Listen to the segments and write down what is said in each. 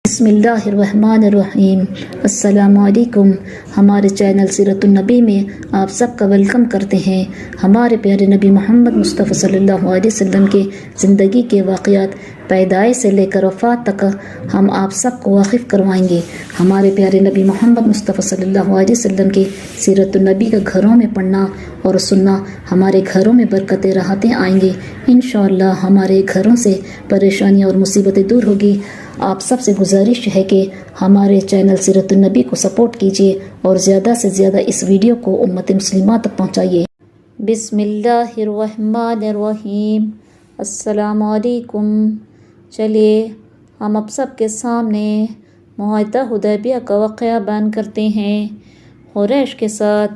बिस्मिल्लाहिर्रहमानिर्रहीम। अस्सलामु अलैकुम। हमारे चैनल सीरतुन नबी में आप सबका वेलकम करते हैं। हमारे प्यारे नबी मोहम्मद मुस्तफ़ा सल्लल्लाहु अलैहि वसल्लम के ज़िंदगी के वाक़यात पैदाइश से लेकर वफ़ात तक हम आप सबको वाकिफ़ करवाएंगे। हमारे प्यारे नबी मोहम्मद मुस्तफ़ा सल्लल्लाहु अलैहि वसल्लम के सीरतुन नबी का घरों में पढ़ना और सुनना हमारे घरों में बरकतें राहतें आएंगी। इंशाअल्लाह हमारे घरों से परेशानियाँ और मुसीबतें दूर होगी। आप सबसे गुजारिश है कि हमारे चैनल सीरतुन नबी को सपोर्ट कीजिए और ज़्यादा से ज़्यादा इस वीडियो को उम्मत मुस्लिमा तक पहुँचाइए। बिस्मिल्लाहिर्रहमानिर्रहीम। अस्सलामु अलैकुम। चलिए हम अब सब के सामने मुआहदा हुदैबिया का वाक़या बयान करते हैं। कुरैश के साथ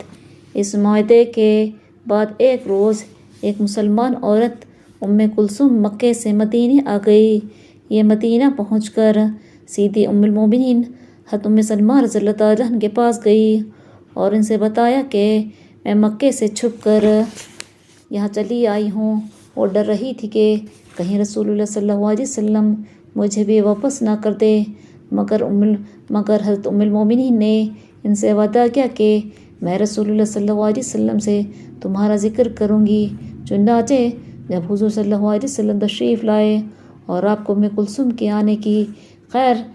इस मुआहदे के बाद एक रोज़ एक मुसलमान औरत उम्मे कुलसूम मक्के से मदीने आ गई। ये मदीना पहुंचकर सीधी उम्मुल मोमिनीन हज़रत उम्मे सलमा रज़ियल्लाहु तआला अन्हा के पास गई और इनसे बताया कि मैं मक्के से छुपकर यहाँ चली आई हूँ और डर रही थी कि कहीं रसूलुल्लाह सल्लल्लाहु अलैहि वसल्लम मुझे भी वापस ना कर दे। मगर हज़रत उम्मुल मोमिनीन ने इनसे वादा किया कि मैं रसूलुल्लाह सल्लल्लाहु अलैहि वसल्लम से तुम्हारा ज़िक्र करूँगी। चुनाचे जब हुज़ूर सल्लल्लाहु अलैहि वसल्लम तशरीफ़ लाए और आपको उम्मे कुलसूम के आने की खैर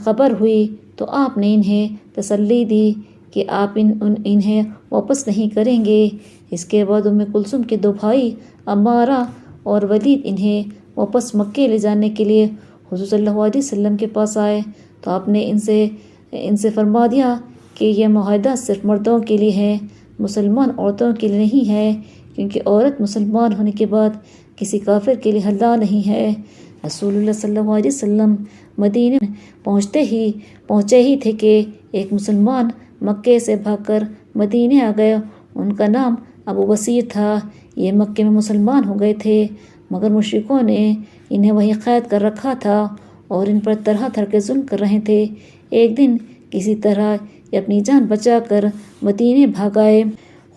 ख़बर हुई तो आपने इन्हें तसल्ली दी कि आप इन्हें वापस नहीं करेंगे। इसके बाद उम्मे कुलसूम के दो भाई अम्मारा और वलीद इन्हें वापस मक्के ले जाने के लिए हुज़ूर सल्लल्लाहु अलैहि वसल्लम के पास आए तो आपने इनसे फरमा दिया कि यह मुआहदा सिर्फ मर्दों के लिए है, मुसलमान औरतों के लिए नहीं है, क्योंकि औरत मुसलमान होने के बाद किसी काफिर के लिए हलाल नहीं है। रसूलुल्लाह सल्लल्लाहु अलैहि वसल्लम मदीने पहुँचे ही थे कि एक मुसलमान मक्के से भागकर मदीने आ गए। उनका नाम अबू बसीर था। ये मक्के में मुसलमान हो गए थे मगर मुशरिकों ने इन्हें वहीं कैद कर रखा था और इन पर तरह तरह के जुल्म कर रहे थे। एक दिन किसी तरह ये अपनी जान बचाकर मदीने भाग आए।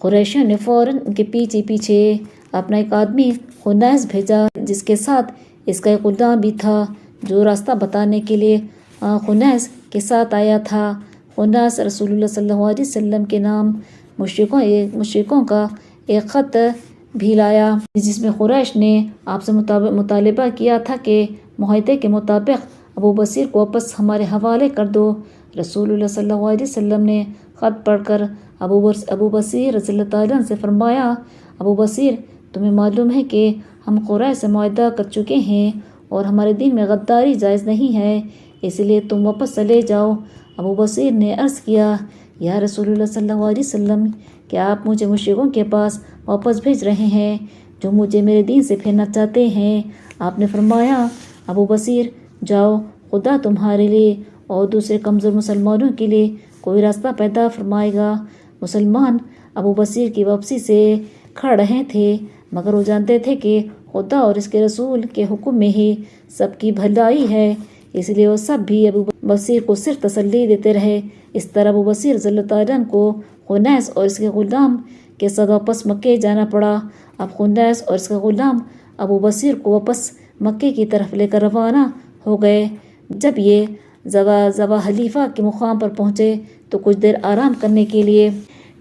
कुरैशियों ने फ़ौरन उनके पीछे पीछे अपना एक आदमी खुन्नैस भेजा जिसके साथ इसका एक गुलाम भी था जो रास्ता बताने के लिए खुन्नैस के साथ आया था। खुन्नैस रसूलुल्लाह सल्लल्लाहु अलैहि वसल्लम के नाम मुशरिकों का एक ख़त भी लाया जिसमें कुरैश ने आपसे मुतालिबा किया था कि मुआहदे के मुताबिक अबू बसीर को वापस हमारे हवाले कर दो। रसूलुल्लाह सल्लल्लाहु अलैहि वसल्लम ने ख़त पढ़कर अबू बसीर रज़ियल्लाहु तआला अन्हु से फरमाया, अबू बसीर तुम्हें मालूम है कि हम कुरैश से मुआहदा कर चुके हैं और हमारे दीन में गद्दारी जायज़ नहीं है, इसलिए तुम वापस चले जाओ। अबू बसीर ने अर्ज़ किया, या रसूलुल्लाह सल्लल्लाहु अलैहि वसल्लम क्या आप मुझे मुशरिकों के पास वापस भेज रहे हैं जो मुझे मेरे दीन से फेरना चाहते हैं? आपने फरमाया, अबू बसीर जाओ, खुदा तुम्हारे लिए और दूसरे कमज़ोर मुसलमानों के लिए कोई रास्ता पैदा फरमाएगा। मुसलमान अबू बसीर की वापसी से खड़ रहे थे मगर वो जानते थे कि खुदा और इसके रसूल के हुक्म में ही सबकी भलाई है, इसलिए वो सब भी अबू बसीर को सिर्फ तसल्ली देते रहे। इस तरह अबू बसीर रज़ियल्लाहु तआला अन्हु को खुन्नैस और इसके ग़ुलाम के साथ वापस मक्के जाना पड़ा। अब खुन्नैस और इसका ग़ुलाम अबू बसीर को वापस मक्के की तरफ लेकर रवाना हो गए। जब ये ज़वा हलीफ़ा के मुकाम पर पहुँचे तो कुछ देर आराम करने के लिए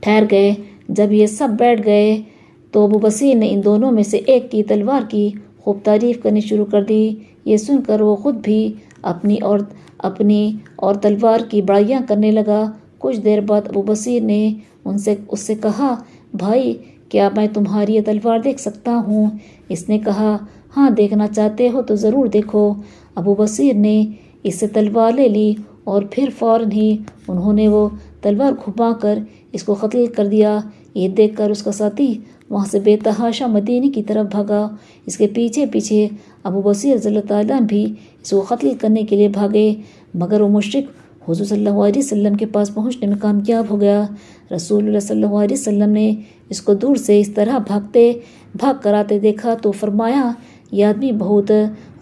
ठहर गए। जब ये सब बैठ गए तो अबू बसीर ने इन दोनों में से एक की तलवार की खूब तारीफ़ करनी शुरू कर दी। ये सुनकर वो ख़ुद भी अपनी और तलवार की बड़ाइयाँ करने लगा। कुछ देर बाद अबू बसीर ने उससे कहा, भाई क्या मैं तुम्हारी ये तलवार देख सकता हूँ? इसने कहा, हाँ देखना चाहते हो तो ज़रूर देखो। अबू बसीर ने इससे तलवार ले ली और फिर फ़ौरन ही उन्होंने वो तलवार घुमाकर इसको कत्ल कर दिया। ये देखकर उसका साथी वहाँ से बेतहाशा मदीने की तरफ भागा। इसके पीछे पीछे अबू बसीर रज़ियल्लाहु तआला अन्हु भी इसको कत्ल करने के लिए भागे मगर वो मुशरिक हुज़ूर सल्लल्लाहु अलैहि वसल्लम के पास पहुँचने में कामयाब हो गया। रसूलुल्लाह सल्लल्लाहु अलैहि वसल्लम ने इसको दूर से इस तरह भाग कर आते देखा तो फरमाया, यह आदमी बहुत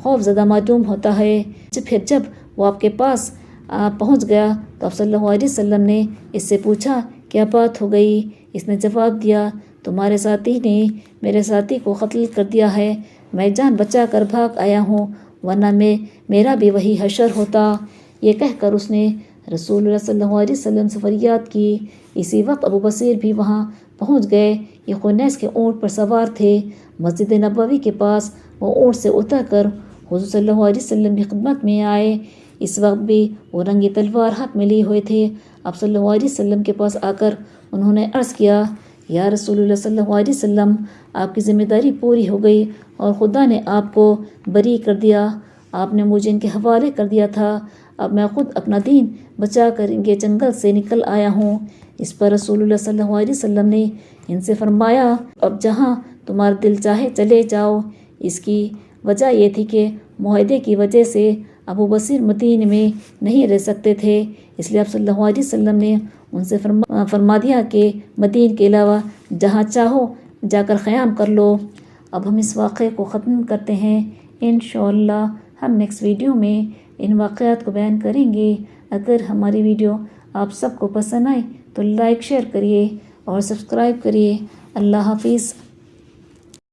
खौफज़दा मालूम होता है। फिर जब वो आपके पास पहुँच गया तो आप सल्लल्लाहु अलैहि वसल्लम ने इससे पूछा, क्या बात हो गई? इसने जवाब दिया, तुम्हारे साथी ने मेरे साथी को कत्ल कर दिया है। मैं जान बचा कर भाग आया हूँ, वरना मेरा भी वही हशर होता। یہ کہہ کر اس نے رسول اللہ صلی اللہ علیہ وسلم سے فریاد کی۔ اسی وقت ابو بصیر بھی وہاں پہنچ گئے۔ یہ خنیس کے اونٹ پر سوار تھے۔ مسجد نبوی کے پاس وہ اونٹ سے اتر کر حضور صلی اللہ علیہ وسلم کی خدمت میں آئے۔ اس وقت بھی وہ رنگی تلوار ہاتھ میں لیے ہوئے تھے۔ آپ صلی اللہ علیہ وسلم کے پاس آ کر انہوں نے عرض کیا، یا رسول اللہ صلی اللہ علیہ وسلم، آپ کی ذمہ داری پوری ہو گئی اور خدا نے آپ کو بری کر دیا۔ آپ نے مجھے ان کے حوالے کر دیا تھا۔ اب میں خود اپنا دین بچا کر ان کے جنگل سے نکل آیا ہوں۔ اس پر رسول اللہ صلی اللہ علیہ وسلم نے ان سے فرمایا، اب جہاں تمہارا دل چاہے چلے جاؤ۔ اس کی وجہ یہ تھی کہ معاہدے کی وجہ سے ابو بصیر مدینے میں نہیں رہ سکتے تھے، اس لیے آپ صلی اللہ علیہ وسلم نے ان سے فرما دیا کہ مدینے کے علاوہ جہاں چاہو جا کر قیام کر لو۔ اب ہم اس واقعے کو ختم کرتے ہیں۔ انشاءاللہ ہم نیکسٹ ویڈیو میں ان واقعات کو بیان کریں گے۔ اگر ہماری ویڈیو آپ سب کو پسند آئے تو لائک شیئر کریے اور سبسکرائب کریے۔ اللہ حافظ۔